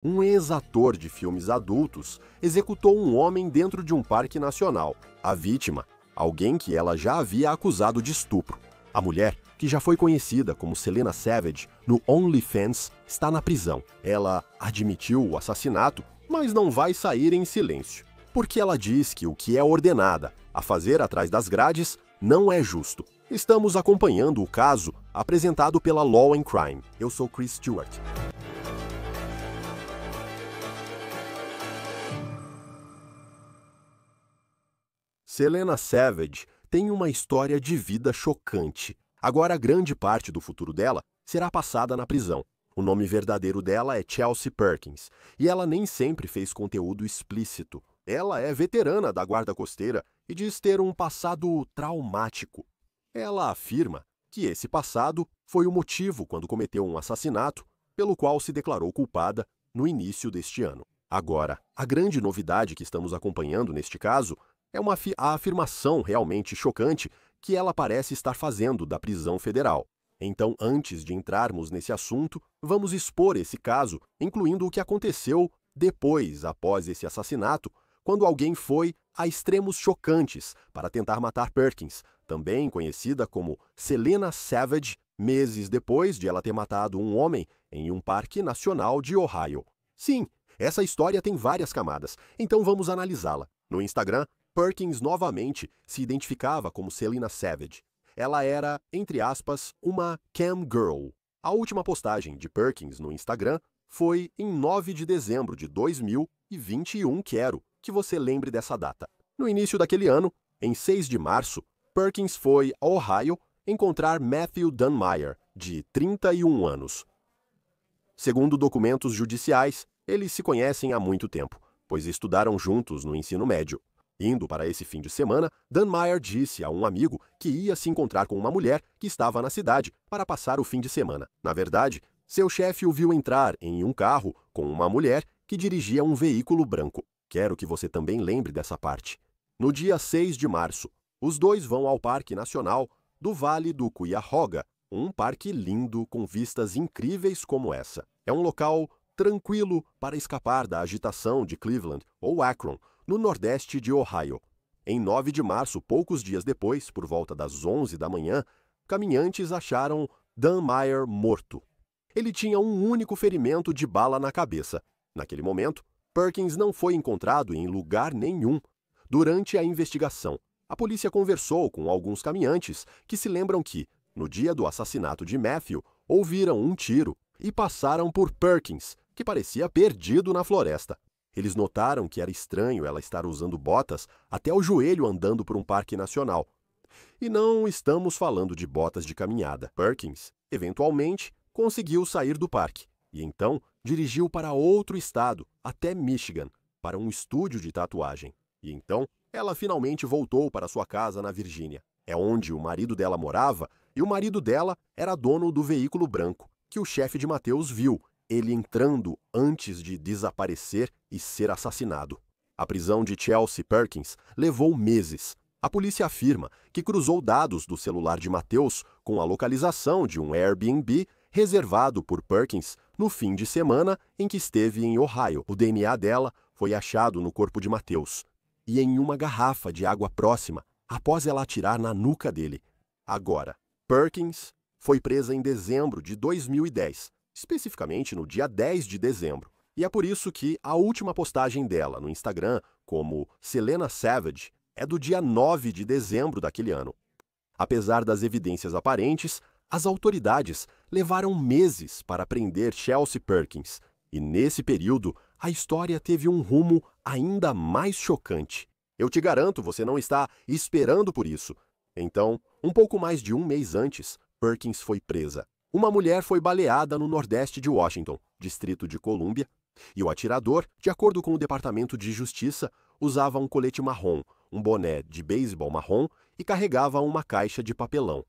Um ex-ator de filmes adultos executou um homem dentro de um parque nacional. A vítima, alguém que ela já havia acusado de estupro. A mulher, que já foi conhecida como Selena Savage no OnlyFans, está na prisão. Ela admitiu o assassinato, mas não vai sair em silêncio. Porque ela diz que o que é ordenada a fazer atrás das grades não é justo. Estamos acompanhando o caso apresentado pela Law and Crime. Eu sou Chris Stewart. Selena Savage tem uma história de vida chocante. Agora, grande parte do futuro dela será passada na prisão. O nome verdadeiro dela é Chelsea Perkins, e ela nem sempre fez conteúdo explícito. Ela é veterana da guarda costeira e diz ter um passado traumático. Ela afirma que esse passado foi o motivo quando cometeu um assassinato, pelo qual se declarou culpada no início deste ano. Agora, a grande novidade que estamos acompanhando neste caso é a afirmação realmente chocante que ela parece estar fazendo da prisão federal. Então, antes de entrarmos nesse assunto, vamos expor esse caso, incluindo o que aconteceu depois, após esse assassinato, quando alguém foi a extremos chocantes para tentar matar Perkins, também conhecida como Selena Savage, meses depois de ela ter matado um homem em um parque nacional de Ohio. Sim, essa história tem várias camadas, então vamos analisá-la. No Instagram, Perkins novamente se identificava como Selena Savage. Ela era, entre aspas, uma cam girl. A última postagem de Perkins no Instagram foi em 9 de dezembro de 2021, quero que você lembre dessa data. No início daquele ano, em 6 de março, Perkins foi a Ohio encontrar Matthew Dunmire, de 31 anos. Segundo documentos judiciais, eles se conhecem há muito tempo, pois estudaram juntos no ensino médio. Indo para esse fim de semana, Dunmire disse a um amigo que ia se encontrar com uma mulher que estava na cidade para passar o fim de semana. Na verdade, seu chefe o viu entrar em um carro com uma mulher que dirigia um veículo branco. Quero que você também lembre dessa parte. No dia 6 de março, os dois vão ao Parque Nacional do Vale do Cuyahoga, um parque lindo com vistas incríveis como essa. É um local tranquilo para escapar da agitação de Cleveland ou Akron, no nordeste de Ohio. Em 9 de março, poucos dias depois, por volta das 11 da manhã, caminhantes acharam Dunmire morto. Ele tinha um único ferimento de bala na cabeça. Naquele momento, Perkins não foi encontrado em lugar nenhum. Durante a investigação, a polícia conversou com alguns caminhantes que se lembram que, no dia do assassinato de Matthew, ouviram um tiro e passaram por Perkins, que parecia perdido na floresta. Eles notaram que era estranho ela estar usando botas até o joelho andando por um parque nacional. E não estamos falando de botas de caminhada. Perkins, eventualmente, conseguiu sair do parque e então dirigiu para outro estado, até Michigan, para um estúdio de tatuagem. E então, ela finalmente voltou para sua casa na Virgínia. É onde o marido dela morava e o marido dela era dono do veículo branco, que o chefe de Mateus viu, ele entrando antes de desaparecer e ser assassinado. A prisão de Chelsea Perkins levou meses. A polícia afirma que cruzou dados do celular de Mateus com a localização de um Airbnb reservado por Perkins no fim de semana em que esteve em Ohio. O DNA dela foi achado no corpo de Mateus e em uma garrafa de água próxima, após ela atirar na nuca dele. Agora, Perkins foi presa em dezembro de 2010, especificamente no dia 10 de dezembro. E é por isso que a última postagem dela no Instagram, como Selena Savage, é do dia 9 de dezembro daquele ano. Apesar das evidências aparentes, as autoridades levaram meses para prender Chelsea Perkins, e nesse período a história teve um rumo ainda mais chocante. Eu te garanto, você não está esperando por isso. Então, um pouco mais de um mês antes, Perkins foi presa. Uma mulher foi baleada no nordeste de Washington, Distrito de Colômbia, e o atirador, de acordo com o Departamento de Justiça, usava um colete marrom, um boné de beisebol marrom e carregava uma caixa de papelão.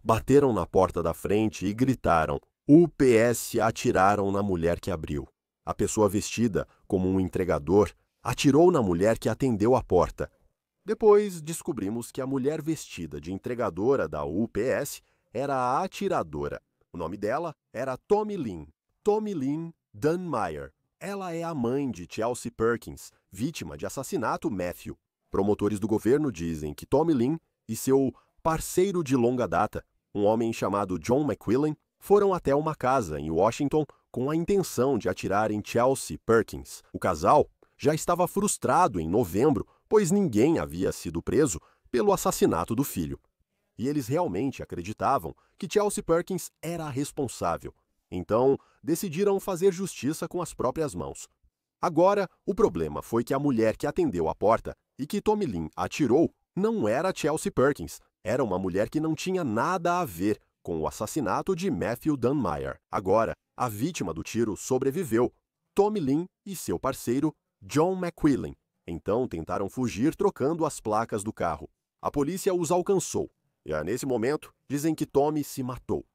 Bateram na porta da frente e gritaram: "UPS atiraram na mulher que abriu." A pessoa vestida como um entregador atirou na mulher que atendeu a porta. Depois descobrimos que a mulher vestida de entregadora da UPS era a atiradora. O nome dela era Tommy Lynn Dunmire. Ela é a mãe de Chelsea Perkins, vítima de assassinato Matthew. Promotores do governo dizem que Tommy Lynn e seu parceiro de longa data, um homem chamado John McQuillan, foram até uma casa em Washington com a intenção de atirar em Chelsea Perkins. O casal já estava frustrado em novembro, pois ninguém havia sido preso pelo assassinato do filho. E eles realmente acreditavam que Chelsea Perkins era a responsável. Então, decidiram fazer justiça com as próprias mãos. Agora, o problema foi que a mulher que atendeu a porta e que Tommy Lynn atirou não era Chelsea Perkins. Era uma mulher que não tinha nada a ver com o assassinato de Matthew Dunmire. Agora, a vítima do tiro sobreviveu, Tommy Lynn e seu parceiro, John McQuillan. Então tentaram fugir trocando as placas do carro. A polícia os alcançou. E nesse momento, dizem que Tommy se matou.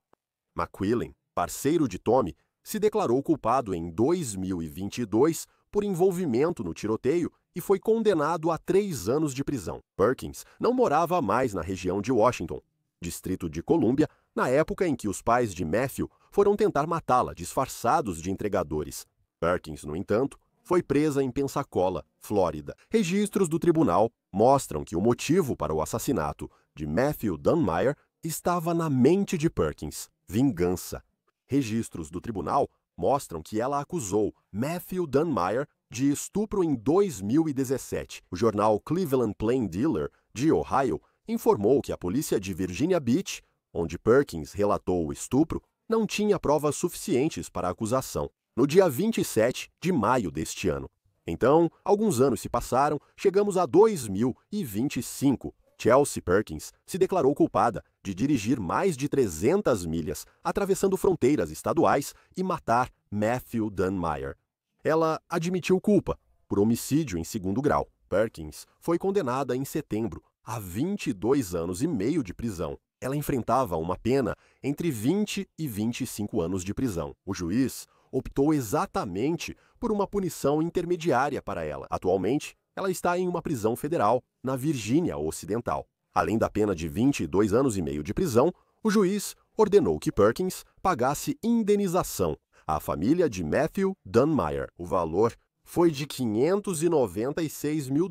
McQuillan, parceiro de Tommy, se declarou culpado em 2022 por envolvimento no tiroteio e foi condenado a 3 anos de prisão. Perkins não morava mais na região de Washington, Distrito de Colômbia, na época em que os pais de Matthew foram tentar matá-la disfarçados de entregadores. Perkins, no entanto, foi presa em Pensacola, Flórida. Registros do tribunal mostram que o motivo para o assassinato de Matthew Dunmire estava na mente de Perkins: vingança. Registros do tribunal mostram que ela acusou Matthew Dunmire de estupro em 2017. O jornal Cleveland Plain Dealer, de Ohio, informou que a polícia de Virginia Beach, onde Perkins relatou o estupro, não tinha provas suficientes para a acusação, no dia 27 de maio deste ano. Então, alguns anos se passaram, chegamos a 2025. Chelsea Perkins se declarou culpada de dirigir mais de 300 milhas, atravessando fronteiras estaduais e matar Matthew Dunmire. Ela admitiu culpa por homicídio em segundo grau. Perkins foi condenada em setembro a 22 anos e meio de prisão. Ela enfrentava uma pena entre 20 e 25 anos de prisão. O juiz optou exatamente por uma punição intermediária para ela. Atualmente, ela está em uma prisão federal na Virgínia Ocidental. Além da pena de 22 anos e meio de prisão, o juiz ordenou que Perkins pagasse indenização à família de Matthew Dunmire. O valor foi de $596 mil.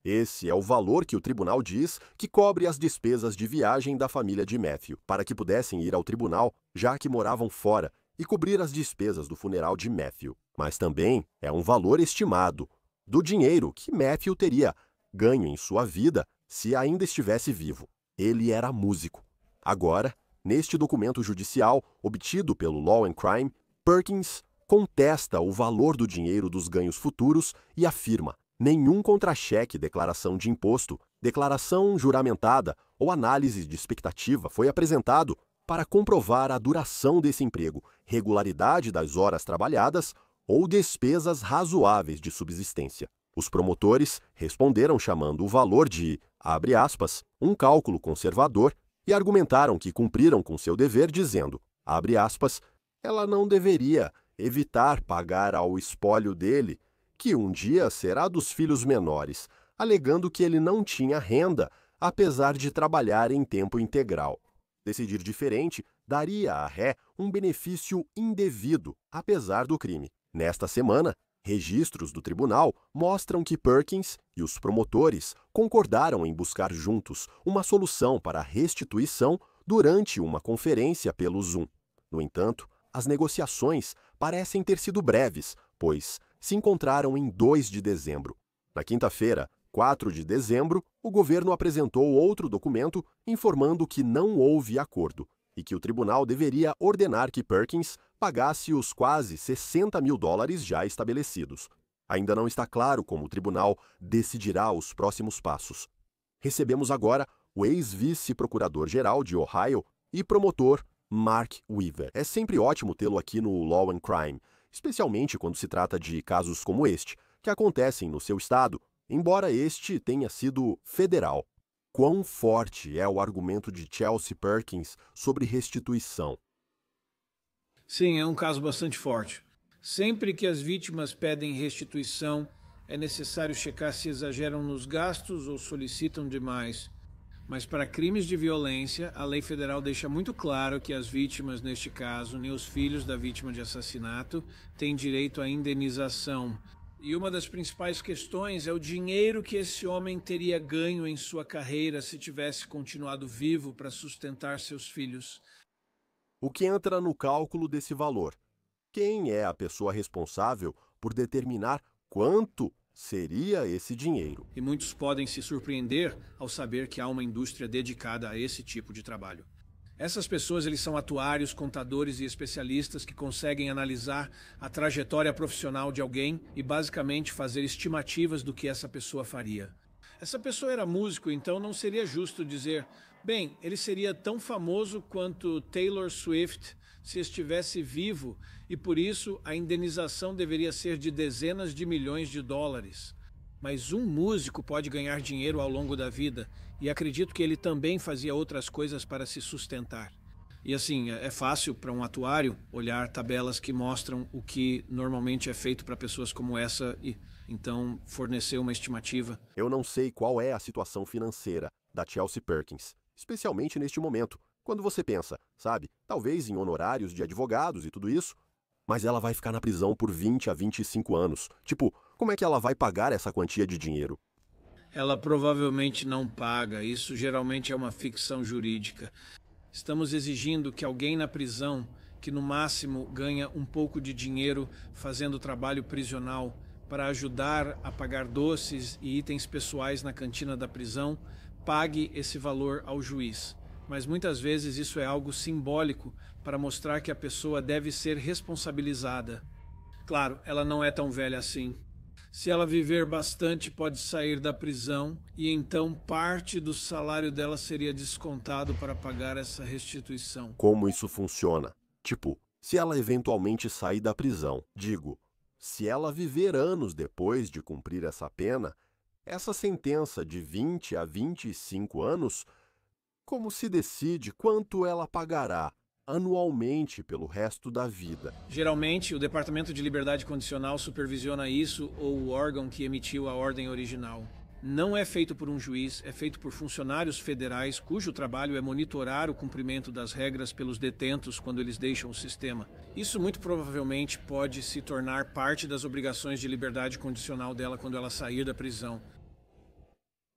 Esse é o valor que o tribunal diz que cobre as despesas de viagem da família de Matthew, para que pudessem ir ao tribunal, já que moravam fora, e cobrir as despesas do funeral de Matthew. Mas também é um valor estimado do dinheiro que Matthew teria ganho em sua vida se ainda estivesse vivo. Ele era músico. Agora, neste documento judicial obtido pelo Law and Crime, Perkins contesta o valor do dinheiro dos ganhos futuros e afirma: nenhum contra-cheque, declaração de imposto, declaração juramentada ou análise de expectativa foi apresentado para comprovar a duração desse emprego, regularidade das horas trabalhadas ou despesas razoáveis de subsistência. Os promotores responderam chamando o valor de, abre aspas, um cálculo conservador e argumentaram que cumpriram com seu dever dizendo, abre aspas, ela não deveria evitar pagar ao espólio dele, que um dia será dos filhos menores, alegando que ele não tinha renda, apesar de trabalhar em tempo integral. Decidir diferente daria à ré um benefício indevido, apesar do crime. Nesta semana, registros do tribunal mostram que Perkins e os promotores concordaram em buscar juntos uma solução para a restituição durante uma conferência pelo Zoom. No entanto, as negociações parecem ter sido breves, pois se encontraram em 2 de dezembro. Na quinta-feira, 4 de dezembro, o governo apresentou outro documento informando que não houve acordo e que o tribunal deveria ordenar que Perkins pagasse os quase $60 mil já estabelecidos. Ainda não está claro como o tribunal decidirá os próximos passos. Recebemos agora o ex-vice-procurador-geral de Ohio e promotor Mark Weaver. É sempre ótimo tê-lo aqui no Law and Crime, especialmente quando se trata de casos como este, que acontecem no seu estado, embora este tenha sido federal. Quão forte é o argumento de Chelsea Perkins sobre restituição? Sim, é um caso bastante forte. Sempre que as vítimas pedem restituição, é necessário checar se exageram nos gastos ou solicitam demais. Mas para crimes de violência, a lei federal deixa muito claro que as vítimas, neste caso, nem os filhos da vítima de assassinato, têm direito à indenização. E uma das principais questões é o dinheiro que esse homem teria ganho em sua carreira se tivesse continuado vivo para sustentar seus filhos. O que entra no cálculo desse valor? Quem é a pessoa responsável por determinar quanto seria esse dinheiro? E muitos podem se surpreender ao saber que há uma indústria dedicada a esse tipo de trabalho. Essas pessoas, eles são atuários, contadores e especialistas que conseguem analisar a trajetória profissional de alguém e basicamente fazer estimativas do que essa pessoa faria. Essa pessoa era músico, então não seria justo dizer, bem, ele seria tão famoso quanto Taylor Swift se estivesse vivo e por isso a indenização deveria ser de dezenas de milhões de dólares. Mas um músico pode ganhar dinheiro ao longo da vida e acredito que ele também fazia outras coisas para se sustentar. E assim, é fácil para um atuário olhar tabelas que mostram o que normalmente é feito para pessoas como essa e então fornecer uma estimativa. Eu não sei qual é a situação financeira da Chelsea Perkins, especialmente neste momento, quando você pensa, sabe, talvez em honorários de advogados e tudo isso, mas ela vai ficar na prisão por 20 a 25 anos. Tipo, como é que ela vai pagar essa quantia de dinheiro? Ela provavelmente não paga, isso geralmente é uma ficção jurídica. Estamos exigindo que alguém na prisão, que no máximo ganha um pouco de dinheiro fazendo trabalho prisional para ajudar a pagar doces e itens pessoais na cantina da prisão, pague esse valor ao juiz. Mas muitas vezes isso é algo simbólico para mostrar que a pessoa deve ser responsabilizada. Claro, ela não é tão velha assim. Se ela viver bastante, pode sair da prisão e então parte do salário dela seria descontado para pagar essa restituição. Como isso funciona? Tipo, se ela eventualmente sair da prisão, digo, se ela viver anos depois de cumprir essa pena, essa sentença de 20 a 25 anos, como se decide quanto ela pagará anualmente pelo resto da vida? Geralmente, o Departamento de Liberdade Condicional supervisiona isso ou o órgão que emitiu a ordem original. Não é feito por um juiz, é feito por funcionários federais cujo trabalho é monitorar o cumprimento das regras pelos detentos quando eles deixam o sistema. Isso muito provavelmente pode se tornar parte das obrigações de liberdade condicional dela quando ela sair da prisão.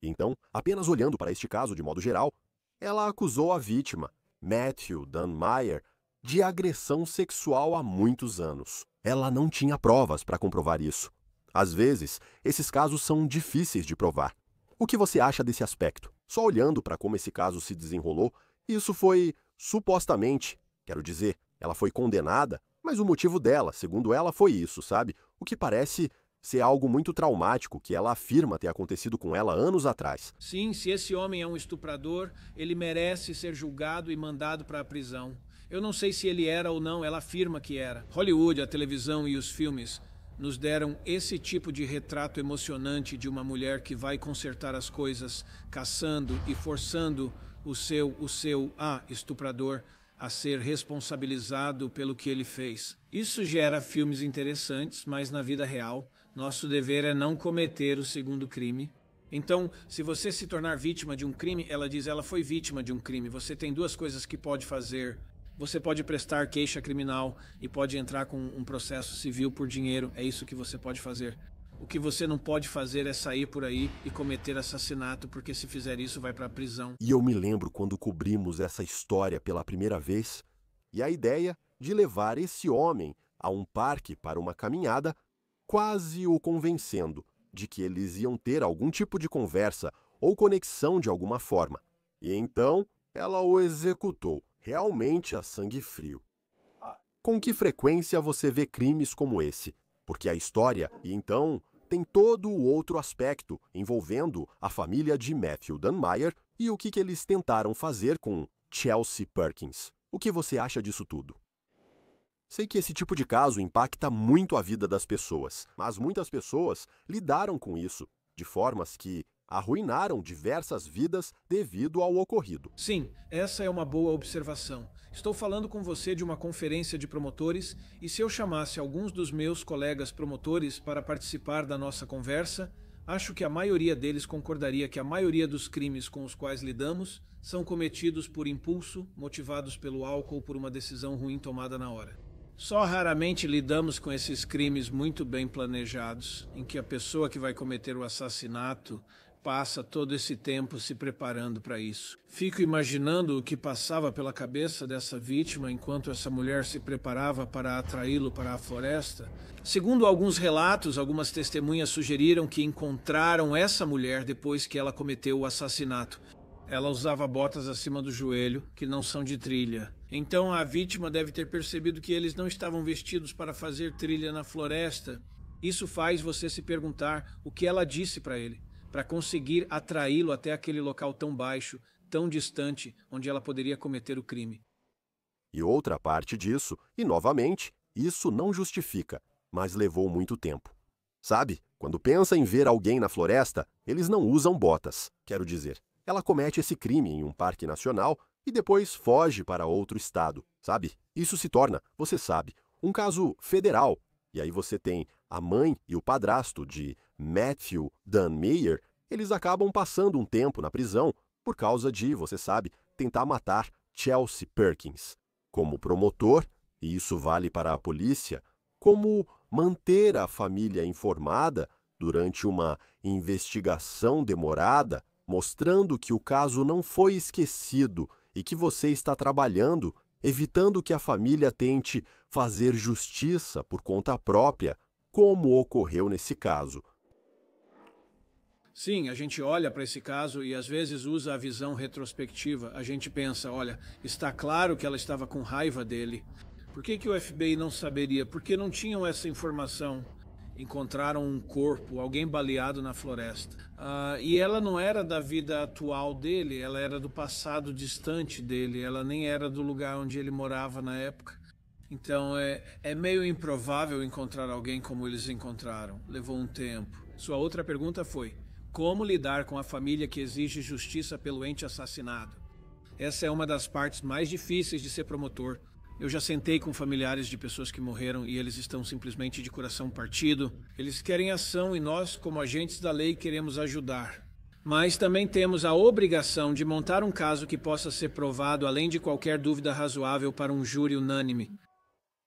Então, apenas olhando para este caso de modo geral, ela acusou a vítima, Matthew Dunn-Meyer, de agressão sexual há muitos anos. Ela não tinha provas para comprovar isso. Às vezes, esses casos são difíceis de provar. O que você acha desse aspecto? Só olhando para como esse caso se desenrolou, isso foi, supostamente, quero dizer, ela foi condenada, mas o motivo dela, segundo ela, foi isso, sabe? O que parece ser algo muito traumático que ela afirma ter acontecido com ela anos atrás. Sim, se esse homem é um estuprador, ele merece ser julgado e mandado para a prisão. Eu não sei se ele era ou não, ela afirma que era. Hollywood, a televisão e os filmes nos deram esse tipo de retrato emocionante de uma mulher que vai consertar as coisas, caçando e forçando o seu estuprador a ser responsabilizado pelo que ele fez. Isso gera filmes interessantes, mas na vida real, nosso dever é não cometer o segundo crime. Então, se você se tornar vítima de um crime, ela diz, ela foi vítima de um crime. Você tem duas coisas que pode fazer. Você pode prestar queixa criminal e pode entrar com um processo civil por dinheiro. É isso que você pode fazer. O que você não pode fazer é sair por aí e cometer assassinato, porque se fizer isso vai para a prisão. E eu me lembro quando cobrimos essa história pela primeira vez, e a ideia de levar esse homem a um parque para uma caminhada, quase o convencendo de que eles iam ter algum tipo de conversa ou conexão de alguma forma. E então ela o executou, realmente a sangue frio. Com que frequência você vê crimes como esse? Porque a história, e então, tem todo o outro aspecto envolvendo a família de Matthew Dunn-Meyer e o que eles tentaram fazer com Chelsea Perkins. O que você acha disso tudo? Sei que esse tipo de caso impacta muito a vida das pessoas, mas muitas pessoas lidaram com isso de formas que arruinaram diversas vidas devido ao ocorrido. Sim, essa é uma boa observação. Estou falando com você de uma conferência de promotores e se eu chamasse alguns dos meus colegas promotores para participar da nossa conversa, Acho que a maioria deles concordaria que a maioria dos crimes com os quais lidamos são cometidos por impulso, motivados pelo álcool ou por uma decisão ruim tomada na hora. Só raramente lidamos com esses crimes muito bem planejados, em que a pessoa que vai cometer o assassinato passa todo esse tempo se preparando para isso. Fico imaginando o que passava pela cabeça dessa vítima enquanto essa mulher se preparava para atraí-lo para a floresta. Segundo alguns relatos, algumas testemunhas sugeriram que encontraram essa mulher depois que ela cometeu o assassinato. Ela usava botas acima do joelho, que não são de trilha. Então a vítima deve ter percebido que eles não estavam vestidos para fazer trilha na floresta. Isso faz você se perguntar o que ela disse para ele, para conseguir atraí-lo até aquele local tão baixo, tão distante, onde ela poderia cometer o crime. E outra parte disso, e novamente, isso não justifica, mas levou muito tempo. Sabe, quando pensa em ver alguém na floresta, eles não usam botas, quero dizer. Ela comete esse crime em um parque nacional e depois foge para outro estado, sabe? Isso se torna, você sabe, um caso federal. E aí você tem a mãe e o padrasto de Matthew Dan Meyer, eles acabam passando um tempo na prisão por causa de, você sabe, tentar matar Chelsea Perkins. Como promotor, e isso vale para a polícia, como manter a família informada durante uma investigação demorada, mostrando que o caso não foi esquecido e que você está trabalhando, evitando que a família tente fazer justiça por conta própria, como ocorreu nesse caso. Sim, a gente olha para esse caso e às vezes usa a visão retrospectiva. A gente pensa, olha, está claro que ela estava com raiva dele. Por que o FBI não saberia? Porque não tinham essa informação. Encontraram um corpo, alguém baleado na floresta. E ela não era da vida atual dele, ela era do passado distante dele, ela nem era do lugar onde ele morava na época. Então é meio improvável encontrar alguém como eles encontraram. Levou um tempo. Sua outra pergunta foi: como lidar com a família que exige justiça pelo ente assassinado? Essa é uma das partes mais difíceis de ser promotor. Eu já sentei com familiares de pessoas que morreram e eles estão simplesmente de coração partido. Eles querem ação e nós, como agentes da lei, queremos ajudar. Mas também temos a obrigação de montar um caso que possa ser provado além de qualquer dúvida razoável para um júri unânime.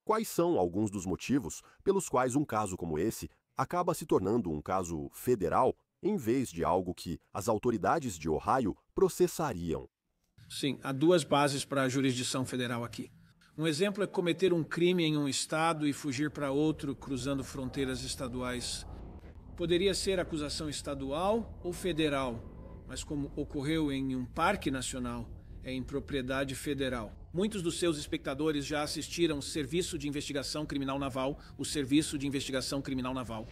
Quais são alguns dos motivos pelos quais um caso como esse acaba se tornando um caso federal em vez de algo que as autoridades de Ohio processariam? Sim, há duas bases para a jurisdição federal aqui. Um exemplo é cometer um crime em um estado e fugir para outro cruzando fronteiras estaduais. Poderia ser acusação estadual ou federal, mas como ocorreu em um parque nacional, é em propriedade federal. Muitos dos seus espectadores já assistiram o Serviço de Investigação Criminal Naval, o Serviço de Investigação Criminal Naval.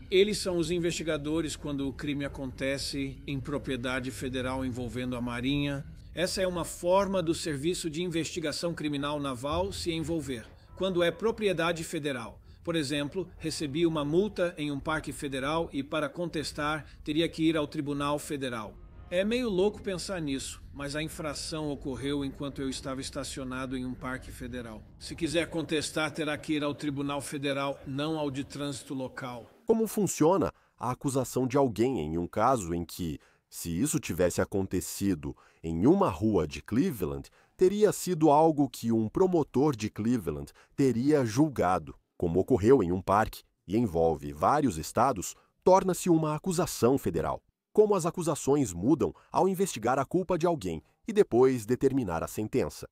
Eles são os investigadores quando o crime acontece em propriedade federal envolvendo a Marinha. Essa é uma forma do Serviço de Investigação Criminal Naval se envolver, quando é propriedade federal. Por exemplo, recebi uma multa em um parque federal e, para contestar, teria que ir ao Tribunal Federal. É meio louco pensar nisso, mas a infração ocorreu enquanto eu estava estacionado em um parque federal. Se quiser contestar, terá que ir ao Tribunal Federal, não ao de trânsito local. Como funciona a acusação de alguém em um caso em que, se isso tivesse acontecido em uma rua de Cleveland, teria sido algo que um promotor de Cleveland teria julgado? Como ocorreu em um parque e envolve vários estados, torna-se uma acusação federal. Como as acusações mudam ao investigar a culpa de alguém e depois determinar a sentença.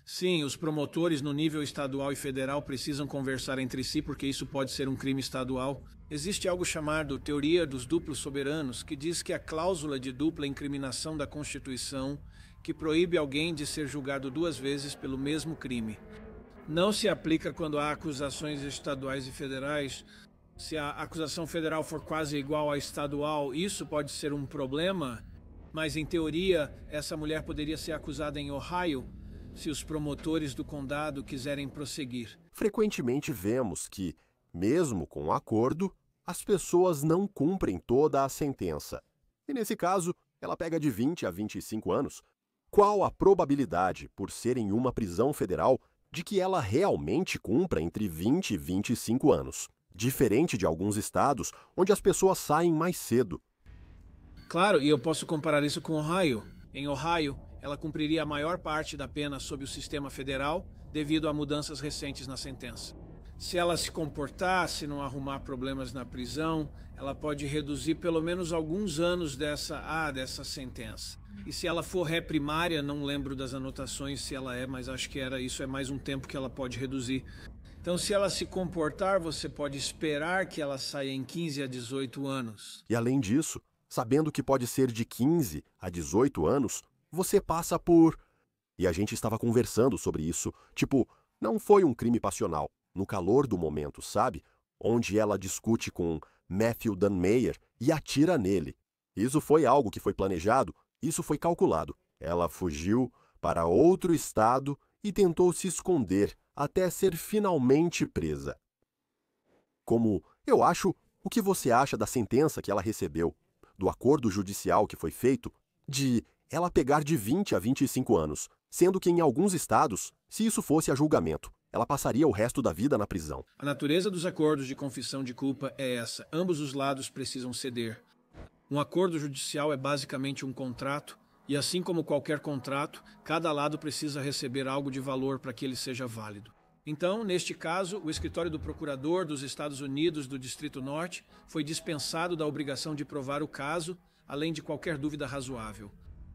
Sim, os promotores no nível estadual e federal precisam conversar entre si porque isso pode ser um crime estadual. Existe algo chamado teoria dos duplos soberanos, que diz que a cláusula de dupla incriminação da Constituição, que proíbe alguém de ser julgado duas vezes pelo mesmo crime, não se aplica quando há acusações estaduais e federais. Se a acusação federal for quase igual à estadual, isso pode ser um problema, mas em teoria essa mulher poderia ser acusada em Ohio se os promotores do condado quiserem prosseguir. Frequentemente vemos que, mesmo com acordo, as pessoas não cumprem toda a sentença. E nesse caso, ela pega de 20 a 25 anos. Qual a probabilidade, por ser em uma prisão federal, de que ela realmente cumpra entre 20 e 25 anos? diferente de alguns estados onde as pessoas saem mais cedo. Claro, e eu posso comparar isso com Ohio. Em Ohio, ela cumpriria a maior parte da pena sob o sistema federal devido a mudanças recentes na sentença. Se ela se comportar, se não arrumar problemas na prisão, ela pode reduzir pelo menos alguns anos dessa sentença. E se ela for ré primária, não lembro das anotações se ela é, mas acho que isso é mais um tempo que ela pode reduzir. Então, se ela se comportar, você pode esperar que ela saia em 15 a 18 anos. E além disso, sabendo que pode ser de 15 a 18 anos, você passa por... E a gente estava conversando sobre isso, tipo, não foi um crime passional, no calor do momento, sabe? Onde ela discute com Matthew Dunmeyer e atira nele. Isso foi algo que foi planejado, isso foi calculado. Ela fugiu para outro estado e tentou se esconder até ser finalmente presa. Como eu acho, o que você acha da sentença que ela recebeu, do acordo judicial que foi feito, de ela pegar de 20 a 25 anos, sendo que em alguns estados, se isso fosse a julgamento, ela passaria o resto da vida na prisão. A natureza dos acordos de confissão de culpa é essa. Ambos os lados precisam ceder. Um acordo judicial é basicamente um contrato, e assim como qualquer contrato, cada lado precisa receber algo de valor para que ele seja válido. Então, neste caso, o escritório do procurador dos Estados Unidos do Distrito Norte foi dispensado da obrigação de provar o caso, além de qualquer dúvida razoável.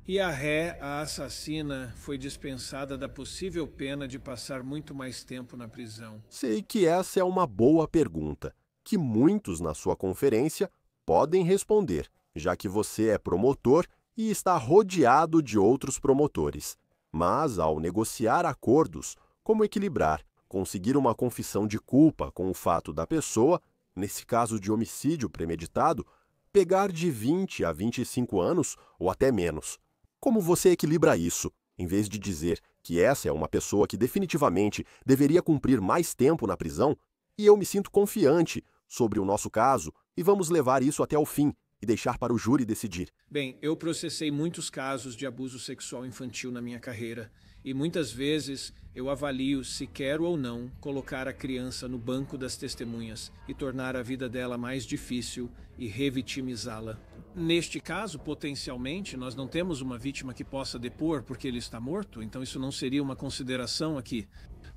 E a ré, a assassina, foi dispensada da possível pena de passar muito mais tempo na prisão. Sei que essa é uma boa pergunta, que muitos na sua conferência podem responder, já que você é promotor e está rodeado de outros promotores. Mas, ao negociar acordos, como equilibrar, conseguir uma confissão de culpa com o fato da pessoa, nesse caso de homicídio premeditado, pegar de 20 a 25 anos ou até menos. Como você equilibra isso, em vez de dizer que essa é uma pessoa que definitivamente deveria cumprir mais tempo na prisão, e eu me sinto confiante sobre o nosso caso e vamos levar isso até o fim e deixar para o júri decidir? Bem, eu processei muitos casos de abuso sexual infantil na minha carreira e muitas vezes eu avalio se quero ou não colocar a criança no banco das testemunhas e tornar a vida dela mais difícil e revitimizá-la. Neste caso, potencialmente, nós não temos uma vítima que possa depor porque ele está morto, então isso não seria uma consideração aqui.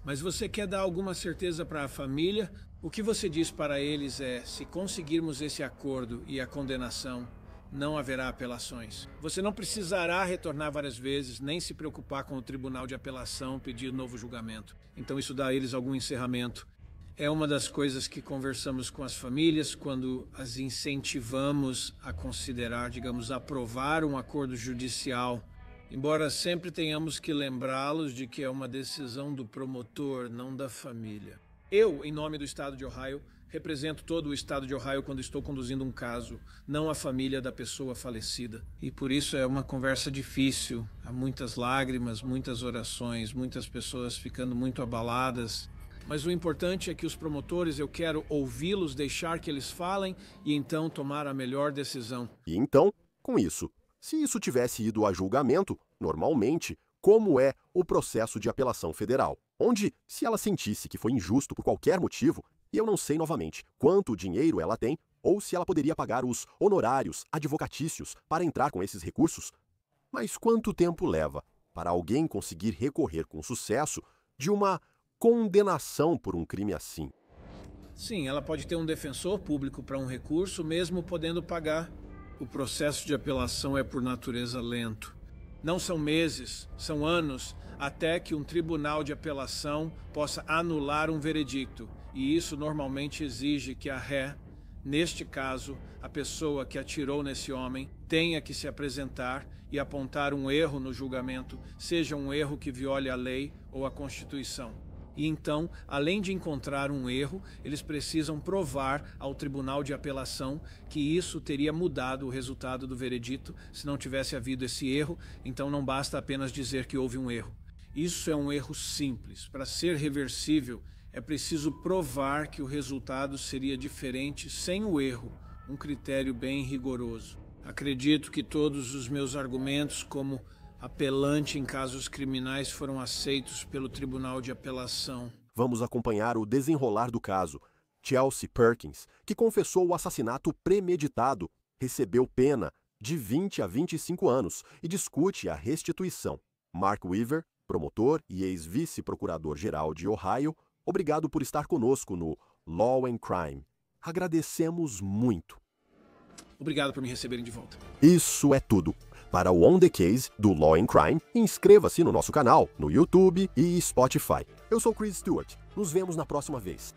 Mas você quer dar alguma certeza para a família? O que você diz para eles é, se conseguirmos esse acordo e a condenação, não haverá apelações. Você não precisará retornar várias vezes, nem se preocupar com o tribunal de apelação, pedir novo julgamento. Então isso dá a eles algum encerramento. É uma das coisas que conversamos com as famílias quando as incentivamos a considerar, digamos, aprovar um acordo judicial. Embora sempre tenhamos que lembrá-los de que é uma decisão do promotor, não da família. Eu, em nome do estado de Ohio, represento todo o estado de Ohio quando estou conduzindo um caso, não a família da pessoa falecida. E por isso é uma conversa difícil. Há muitas lágrimas, muitas orações, muitas pessoas ficando muito abaladas. Mas o importante é que os promotores, eu quero ouvi-los, deixar que eles falem e então tomar a melhor decisão. E então, com isso, se isso tivesse ido a julgamento, normalmente, como é o processo de apelação federal, onde, se ela sentisse que foi injusto por qualquer motivo, e eu não sei novamente quanto dinheiro ela tem, ou se ela poderia pagar os honorários advocatícios para entrar com esses recursos, mas quanto tempo leva para alguém conseguir recorrer com sucesso de uma condenação por um crime assim? Sim, ela pode ter um defensor público para um recurso, mesmo podendo pagar. O processo de apelação é por natureza lento. Não são meses, são anos, até que um tribunal de apelação possa anular um veredicto. E isso normalmente exige que a ré, neste caso, a pessoa que atirou nesse homem, tenha que se apresentar e apontar um erro no julgamento, seja um erro que viole a lei ou a Constituição. E então, além de encontrar um erro, eles precisam provar ao tribunal de apelação que isso teria mudado o resultado do veredito se não tivesse havido esse erro, então não basta apenas dizer que houve um erro. Isso é um erro simples. Para ser reversível, é preciso provar que o resultado seria diferente sem o erro, um critério bem rigoroso. Acredito que todos os meus argumentos como apelante em casos criminais foram aceitos pelo Tribunal de Apelação. Vamos acompanhar o desenrolar do caso. Chelsea Perkins, que confessou o assassinato premeditado, recebeu pena de 20 a 25 anos e discute a restituição. Mark Weaver, promotor e ex-vice-procurador-geral de Ohio, obrigado por estar conosco no Law and Crime. Agradecemos muito. Obrigado por me receberem de volta. Isso é tudo. Para o On The Case do Law and Crime, inscreva-se no nosso canal, no YouTube e Spotify. Eu sou Chris Stewart. Nos vemos na próxima vez.